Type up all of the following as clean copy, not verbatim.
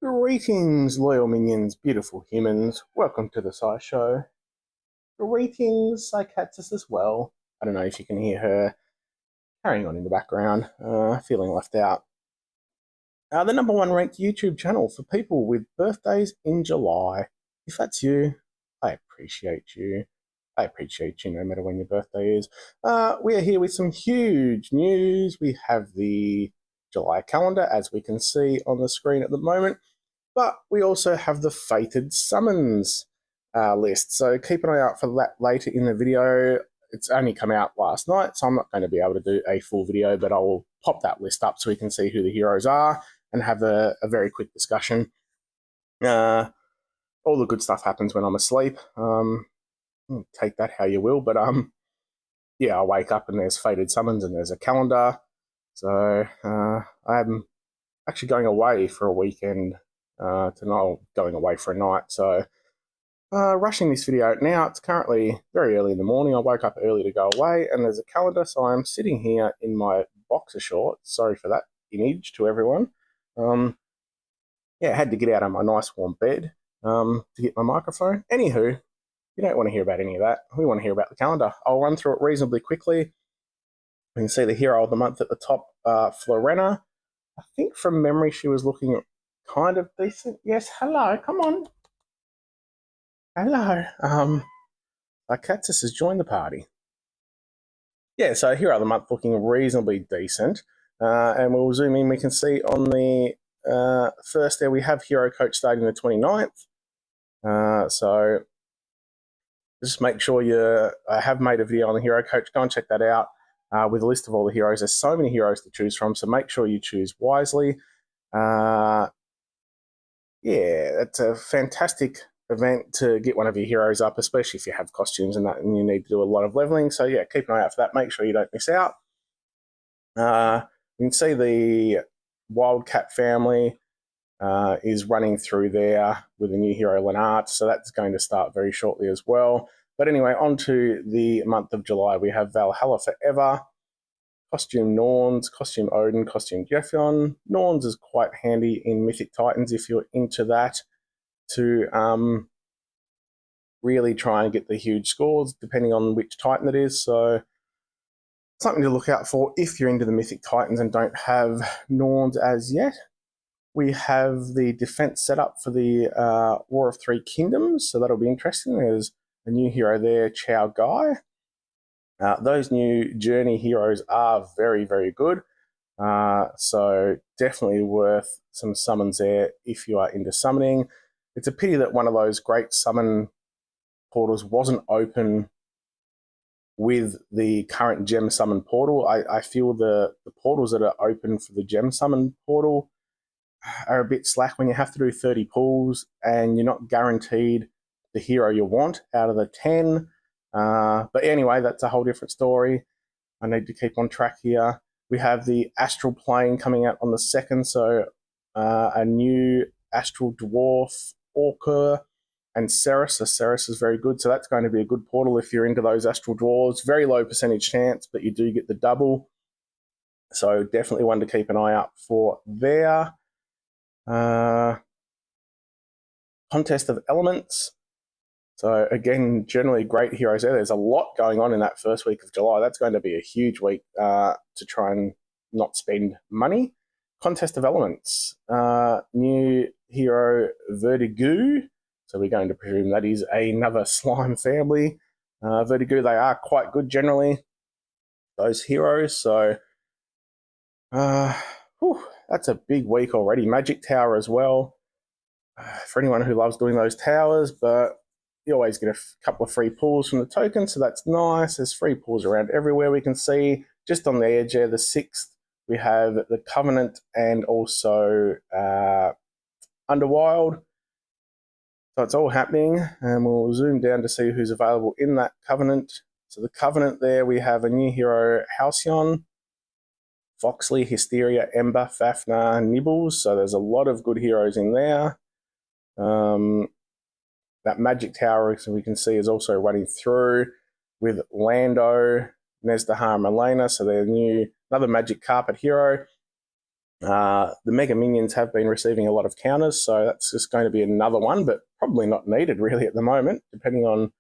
Greetings, loyal minions, beautiful humans. Welcome to the SciShow. Greetings, Psycatsis as well. I don't know if you can hear her carrying on in the background, feeling left out. The number one ranked YouTube channel for people with birthdays in July. If that's you, I appreciate you. I appreciate you no matter when your birthday is. We are here with some huge news. We have the July calendar, as we can see on the screen at the moment. But we also have the Fated Summons list, so keep an eye out for that later in the video. It's only come out last night, so I'm not going to be able to do a full video, but I will pop that list up so we can see who the heroes are and have a very quick discussion. All the good stuff happens when I'm asleep. Take that how you will, but yeah, I wake up and there's Fated Summons and there's a calendar. So I'm actually going away for a weekend. Tonight, going away for a night, so rushing this video out now. It's currently very early in the morning. I woke up early to go away, and there's a calendar, so I'm sitting here in my boxer shorts. Sorry for that image to everyone. Yeah, I had to get out of my nice warm bed to get my microphone. Anywho, you don't want to hear about any of that. We want to hear about the calendar. I'll run through it reasonably quickly. You can see the hero of the month at the top, Florena. I think from memory she was looking kind of decent. Yes, hello, come on. Hello. Arcatus has joined the party. Yeah, so hero of the month looking reasonably decent. And we'll zoom in. We can see on the first there we have Hero Coach starting the 29th. So just make sure I have made a video on the Hero Coach. Go and check that out with a list of all the heroes. There's so many heroes to choose from, so make sure you choose wisely. Yeah, it's a fantastic event to get one of your heroes up, especially if you have costumes and that, and you need to do a lot of leveling. So yeah, keep an eye out for that. Make sure you don't miss out. You can see the Wildcat family is running through there with the new hero Lennart, so that's going to start very shortly as well. But anyway, on to the month of July. We have Valhalla Forever, Costume Norns, Costume Odin, Costume Jeffion. Norns is quite handy in Mythic Titans if you're into that, to really try and get the huge scores depending on which Titan it is. So something to look out for if you're into the Mythic Titans and don't have Norns as yet. We have the defense set up for the War of Three Kingdoms, so that'll be interesting. There's a new hero there, Chow Guy. Those new Journey heroes are very, very good. So definitely worth some summons there if you are into summoning. It's a pity that one of those great summon portals wasn't open with the current gem summon portal. I feel the portals that are open for the gem summon portal are a bit slack when you have to do 30 pulls and you're not guaranteed the hero you want out of the 10. But anyway, that's a whole different story. I need to keep on track here. We have the Astral Plane coming out on the 2nd, so a new Astral Dwarf, Orca, and Ceres. So Ceres is very good, so that's going to be a good portal if you're into those Astral Dwarves. Very low percentage chance, but you do get the double. So definitely one to keep an eye out for there. Contest of Elements. So again, generally great heroes there. There's a lot going on in that first week of July. That's going to be a huge week to try and not spend money. Contest of Elements. New hero Vertigo. So we're going to presume that is another slime family. Vertigo, they are quite good generally, those heroes. So that's a big week already. Magic Tower as well. For anyone who loves doing those towers, but you always get a couple of free pulls from the token, so that's nice. There's free pulls around everywhere we can see. Just on the edge there, the 6th, we have the Covenant and also Underwild. So it's all happening, and we'll zoom down to see who's available in that Covenant. So the Covenant there, we have a new hero, Halcyon, Foxley, Hysteria, Ember, Fafnir, Nibbles. So there's a lot of good heroes in there. That Magic Tower, as we can see, is also running through with Lando, Nezdahar, and Elena. So they're another Magic Carpet hero. The Mega Minions have been receiving a lot of counters, so that's just going to be another one, but probably not needed really at the moment, depending on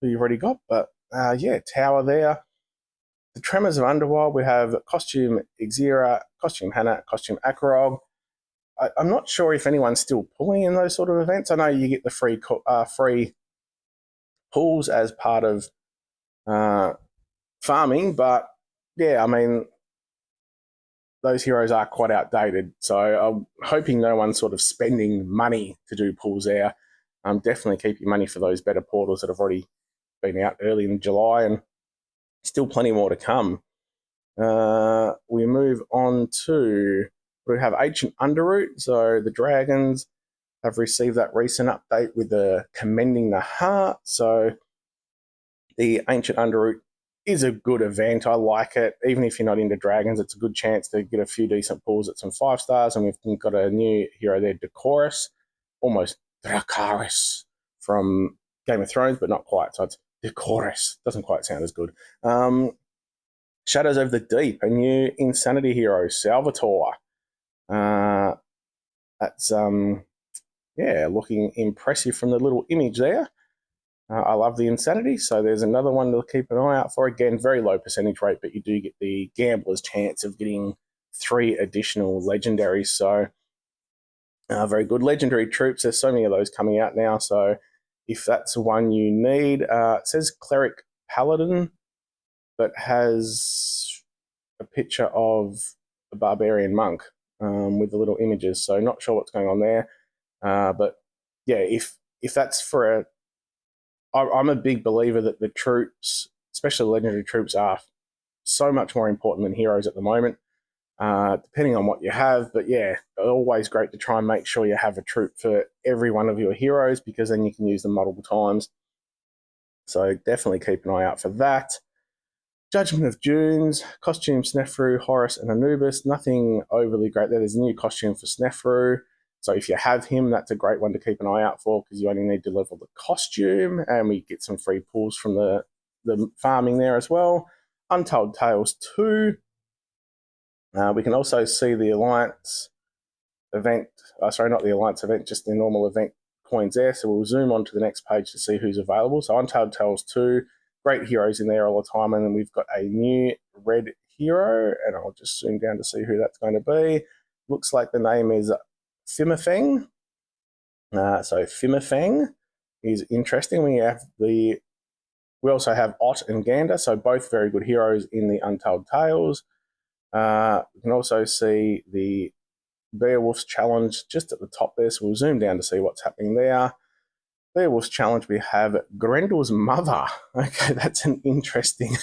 who you've already got. But yeah, Tower there. The Tremors of Underworld, we have Costume Ixira, Costume Hannah, Costume Akrog. I'm not sure if anyone's still pulling in those sort of events. I know you get the free pulls as part of farming, but yeah, I mean, those heroes are quite outdated. So I'm hoping no one's sort of spending money to do pulls there. Definitely keep your money for those better portals that have already been out early in July, and still plenty more to come. We move on to, we have Ancient Underroot. So the dragons have received that recent update with the Commending the Heart. So the Ancient Underroot is a good event. I like it. Even if you're not into dragons, it's a good chance to get a few decent pulls at some 5 stars. And we've got a new hero there, Decorus, almost Dracarys from Game of Thrones, but not quite. So it's Decorus. Doesn't quite sound as good. Shadows of the Deep, a new Insanity hero, Salvatore. That's yeah, looking impressive from the little image there. I love the Insanity, so there's another one to keep an eye out for. Again, very low percentage rate, but you do get the gambler's chance of getting 3 additional legendaries. So very good. Legendary troops, there's so many of those coming out now. So if that's one you need, it says Cleric Paladin, but has a picture of a barbarian monk with the little images. So not sure what's going on there. But yeah, if that's for a, I'm a big believer that the troops, especially the legendary troops, are so much more important than heroes at the moment, depending on what you have. But yeah, always great to try and make sure you have a troop for every one of your heroes, because then you can use them multiple times. So definitely keep an eye out for that. Judgment of Dunes, costume Snefru, Horus, and Anubis. Nothing overly great there. There's a new costume for Snefru. So if you have him, that's a great one to keep an eye out for, because you only need to level the costume, and we get some free pulls from the farming there as well. Untold Tales 2. We can also see the Alliance event. Sorry, not the Alliance event, just the normal event coins there. So we'll zoom on to the next page to see who's available. So Untold Tales 2. Great heroes in there all the time. And then we've got a new red hero, and I'll just zoom down to see who that's going to be. Looks like the name is Fimafeng. So Fimafeng is interesting. We also have Ott and Gander, so both very good heroes in the Untold Tales. We can also see the Beowulf's Challenge just at the top there, so we'll zoom down to see what's happening there. Beowulf's Challenge, we have Grendel's mother. Okay, that's an interesting...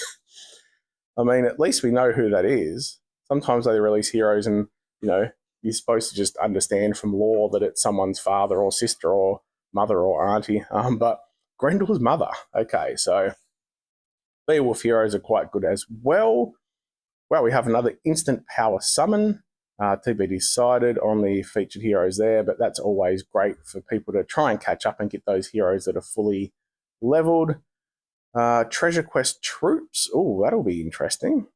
I mean, at least we know who that is. Sometimes they release heroes and, you know, you're supposed to just understand from lore that it's someone's father or sister or mother or auntie. But Grendel's mother. Okay, so Beowulf heroes are quite good as well. Well, we have another instant power summon. To be decided on the featured heroes there, but that's always great for people to try and catch up and get those heroes that are fully leveled. Treasure Quest troops. Oh, that'll be interesting.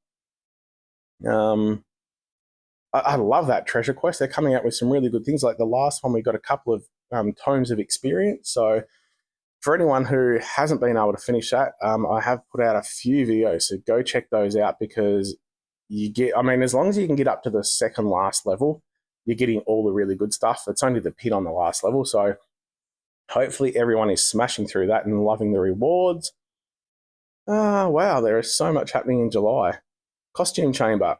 I love that Treasure Quest. They're coming out with some really good things. Like the last one, we got a couple of tomes of experience. So for anyone who hasn't been able to finish that, I have put out a few videos, so go check those out, because you get, I mean, as long as you can get up to the second last level, you're getting all the really good stuff. It's only the pit on the last level. So hopefully everyone is smashing through that and loving the rewards. Wow, there is so much happening in July. Costume Chamber.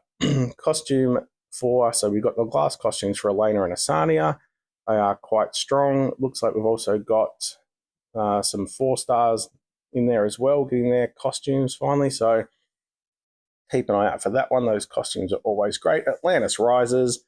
Costume 4. So we've got the glass costumes for Elena and Asania. They are quite strong. Looks like we've also got some 4 stars in there as well, getting their costumes finally. So keep an eye out for that one. Those costumes are always great. Atlantis Rises.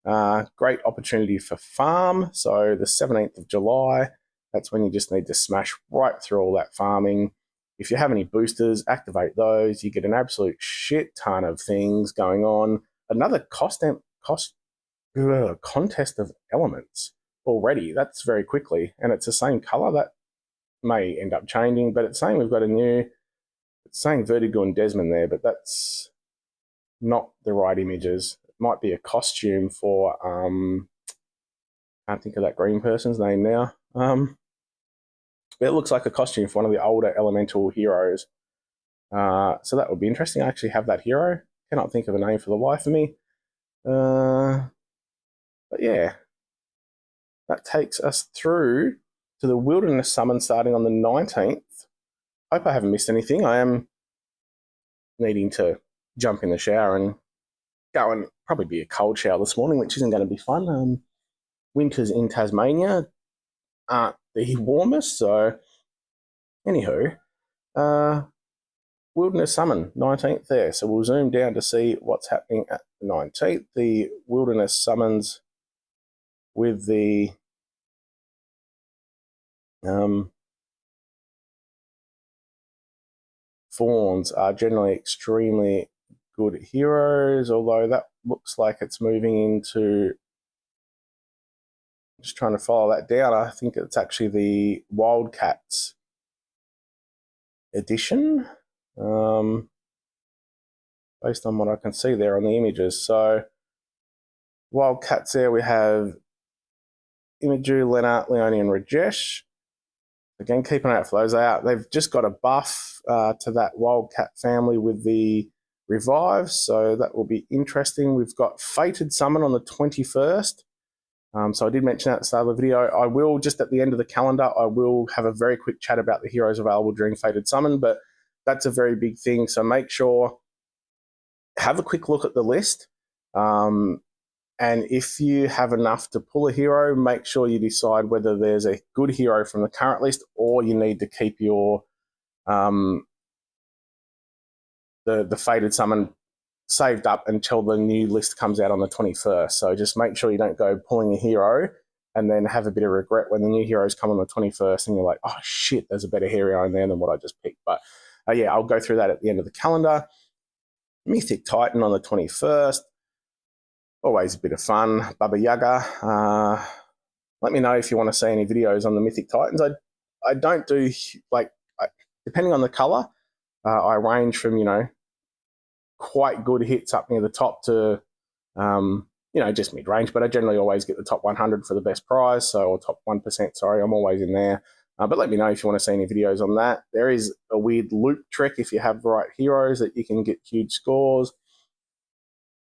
Great opportunity for farm. So the 17th of July, that's when you just need to smash right through all that farming. If you have any boosters, activate those. You get an absolute shit ton of things going on. Another contest of elements already. That's very quickly. And it's the same color. That may end up changing, but it's saying we've got a new... It's saying Vertigo and Desmond there, but that's not the right images. It might be a costume for, can't think of that green person's name now. But it looks like a costume for one of the older elemental heroes. So that would be interesting. I actually have that hero. Cannot think of a name for the life of me. But yeah, that takes us through to the Wilderness Summon starting on the 19th. Hope I haven't missed anything. I am needing to jump in the shower and go and probably be a cold shower this morning, which isn't going to be fun. Winters in Tasmania aren't the warmest, so anywho, Wilderness Summon, 19th there. So we'll zoom down to see what's happening at the 19th. The Wilderness Summons with the Fawns are generally extremely good heroes, although that looks like it's moving into, just trying to follow that down, I think it's actually the Wildcats edition, based on what I can see there on the images. So Wildcats there, we have Imagery, Lennart, Leone and Rajesh. Again, keep an eye out for those. They've just got a buff to that Wildcat family with the Revive, so that will be interesting. We've got Fated Summon on the 21st. So I did mention that at the start of the video. I will, just at the end of the calendar, I will have a very quick chat about the heroes available during Fated Summon, but that's a very big thing. So make sure, have a quick look at the list. And if you have enough to pull a hero, make sure you decide whether there's a good hero from the current list or you need to keep your the Fated Summon saved up until the new list comes out on the 21st. So just make sure you don't go pulling a hero and then have a bit of regret when the new heroes come on the 21st and you're like, oh shit, there's a better hero in there than what I just picked. But yeah, I'll go through that at the end of the calendar. Mythic Titan on the 21st. Always a bit of fun. Baba Yaga. Let me know if you want to see any videos on the Mythic Titans. I don't do, depending on the colour, I range from, quite good hits up near the top to, just mid-range, but I generally always get the top 100 for the best prize, or top 1%, sorry, I'm always in there. But let me know if you want to see any videos on that. There is a weird loop trick if you have the right heroes that you can get huge scores.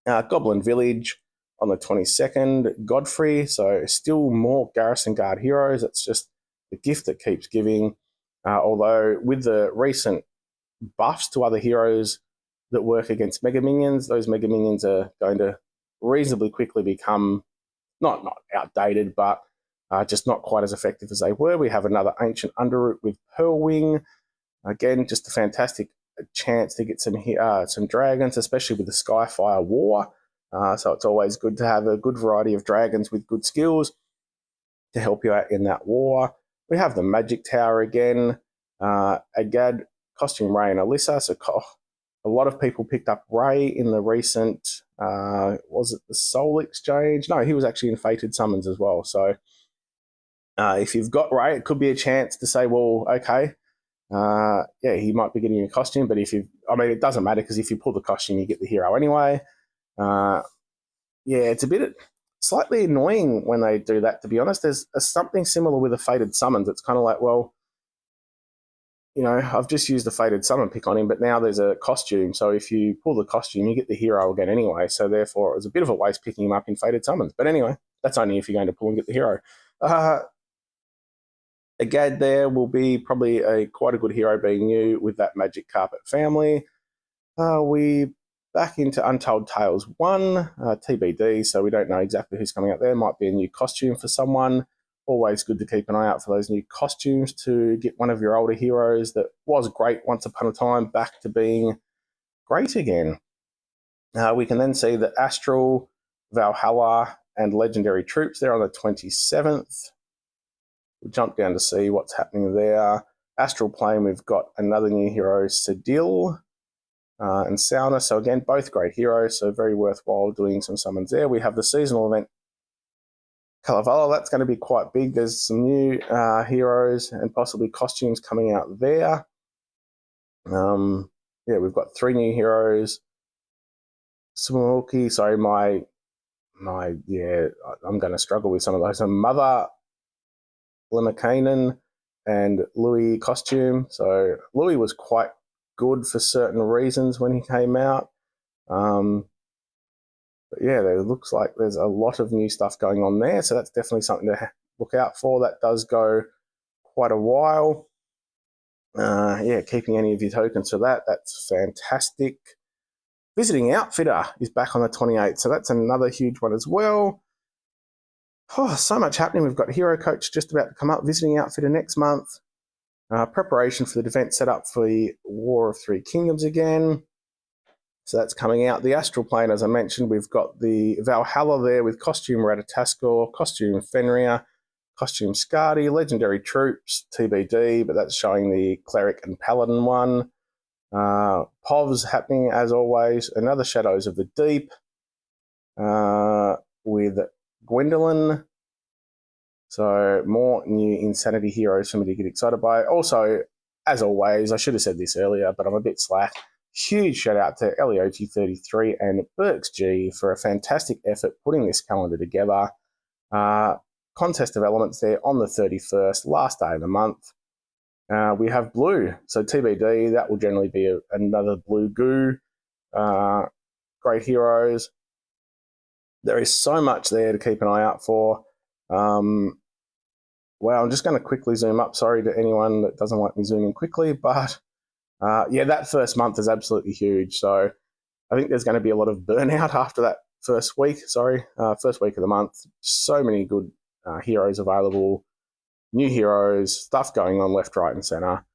Goblin Village on the 22nd, Godfrey, so still more Garrison Guard heroes. It's just the gift that keeps giving. Although with the recent buffs to other heroes that work against Mega Minions, those Mega Minions are going to reasonably quickly become not outdated, but just not quite as effective as they were. We have another Ancient Underroot with Pearlwing. Again, just a fantastic chance to get some dragons, especially with the Skyfire War. So it's always good to have a good variety of dragons with good skills to help you out in that war. We have the Magic Tower again. Agad, Costume Ray and Alyssa. So a lot of people picked up Ray in the recent, was it the Soul Exchange? No, he was actually in Fated Summons as well. So if you've got Ray, it could be a chance to say, well, okay, yeah, he might be getting a costume, but it doesn't matter because if you pull the costume, you get the hero anyway. Yeah, it's a bit slightly annoying when they do that, to be honest. There's something similar with the Fated Summons. It's kind of like, well, I've just used the Fated Summon pick on him, but now there's a costume. So if you pull the costume, you get the hero again anyway. So therefore, it was a bit of a waste picking him up in Fated Summons. But anyway, that's only if you're going to pull and get the hero. Agad there will be probably quite a good hero being new with that Magic Carpet family. We back into Untold Tales 1, TBD, so we don't know exactly who's coming out there. Might be a new costume for someone. Always good to keep an eye out for those new costumes to get one of your older heroes that was great once upon a time back to being great again. We can then see the Astral, Valhalla, and Legendary Troops there on the 27th. We'll jump down to see what's happening there. Astral Plane, we've got another new hero, Sedil, and Sauna. So again, both great heroes, so very worthwhile doing some summons there. We have the seasonal event Kalevala, that's going to be quite big. There's some new heroes and possibly costumes coming out there. Yeah, we've got 3 new heroes. Smokey, sorry, yeah, I'm going to struggle with some of those. Mother Lemakainen and Louis costume. So Louis was quite good for certain reasons when he came out. But yeah, it looks like there's a lot of new stuff going on there. So that's definitely something to look out for. That does go quite a while. Yeah, keeping any of your tokens for that. That's fantastic. Visiting Outfitter is back on the 28th. So that's another huge one as well. Oh, so much happening. We've got Hero Coach just about to come up. Visiting Outfitter next month. Preparation for the event set up for the War of Three Kingdoms again. So that's coming out. The Astral Plane, as I mentioned, we've got the Valhalla there with costume Ratatoskor, costume Fenrir, costume Skadi, Legendary Troops, TBD, but that's showing the Cleric and Paladin one. POVs happening as always. Another Shadows of the Deep with Gwendolyn. So more new Insanity heroes for me to get excited by. Also, as always, I should have said this earlier, but I'm a bit slack. Huge shout out to Elioti33 and Burks G for a fantastic effort putting this calendar together. Contest of Elements there on the 31st, last day of the month. We have blue, so TBD, that will generally be another blue goo. Great heroes. There is so much there to keep an eye out for. Well, I'm just going to quickly zoom up. Sorry to anyone that doesn't like me zooming quickly, but yeah, that first month is absolutely huge. So I think there's going to be a lot of burnout after that first week. First week of the month. So many good heroes available, new heroes, stuff going on left, right, and center.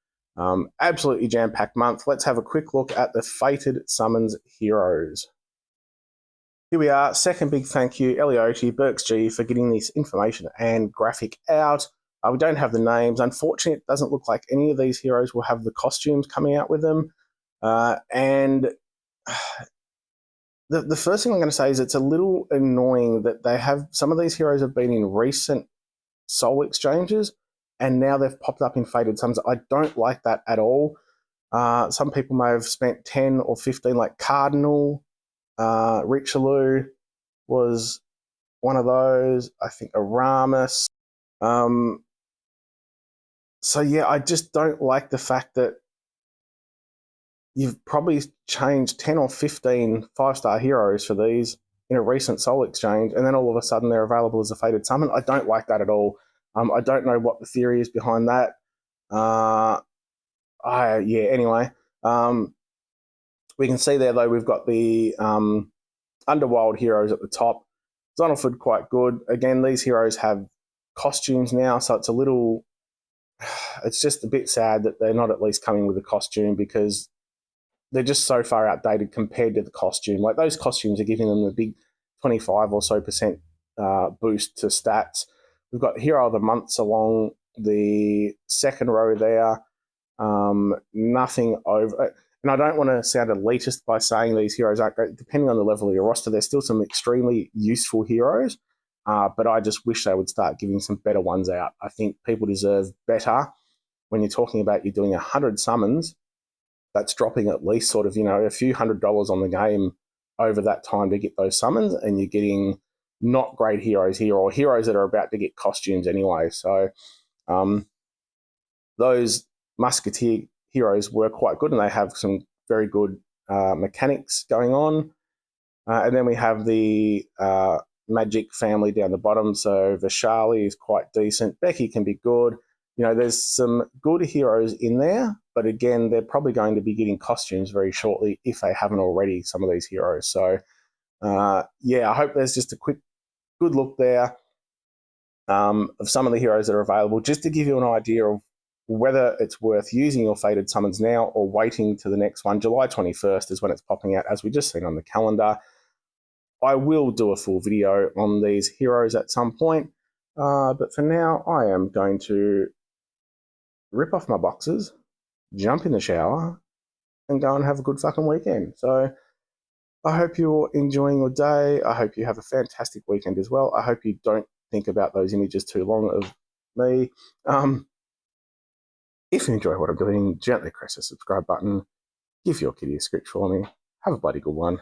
Absolutely jam-packed month. Let's have a quick look at the Fated Summons heroes. Here we are. Second big thank you, Elioti, Burks G, for getting this information and graphic out. We don't have the names. Unfortunately, it doesn't look like any of these heroes will have the costumes coming out with them. And the first thing I'm going to say is it's a little annoying that they have some of these heroes have been in recent soul exchanges and now they've popped up in Fated Summons. I don't like that at all. Some people may have spent 10 or 15, like Cardinal. Richelieu was one of those. I think Aramis. So yeah, I just don't like the fact that you've probably changed 10 or 15 5-star heroes for these in a recent soul exchange, and then all of a sudden they're available as a Fated Summon. I don't like that at all. I don't know what the theory is behind that. Anyway. We can see there, though, we've got the Underworld heroes at the top. Zonalford, quite good. Again, these heroes have costumes now, so it's a little... It's just a bit sad that they're not at least coming with a costume because they're just so far outdated compared to the costume. Like, those costumes are giving them a big 25 or so percent boost to stats. We've got Hero of the Months along the second row there. Nothing over... And I don't want to sound elitist by saying these heroes aren't great. Depending on the level of your roster, there's still some extremely useful heroes, but I just wish they would start giving some better ones out. I think people deserve better. When you're talking about you're doing 100 summons, that's dropping at least sort of, a few $100 on the game over that time to get those summons, and you're getting not great heroes here or heroes that are about to get costumes anyway. So those Musketeer heroes were quite good, and they have some very good mechanics going on. And then we have the Magic family down the bottom. So Vishali is quite decent. Becky can be good. There's some good heroes in there, but again, they're probably going to be getting costumes very shortly if they haven't already, some of these heroes. So, I hope there's just a quick, good look there of some of the heroes that are available, just to give you an idea of whether it's worth using your Fated Summons now or waiting to the next one. July 21st is when it's popping out, as we just seen on the calendar. I will do a full video on these heroes at some point, but for now, I am going to rip off my boxes, jump in the shower, and go and have a good fucking weekend. So I hope you're enjoying your day. I hope you have a fantastic weekend as well. I hope you don't think about those images too long of me. If you enjoy what I'm doing, gently press the subscribe button. Give your kitty a scritch for me. Have a bloody good one.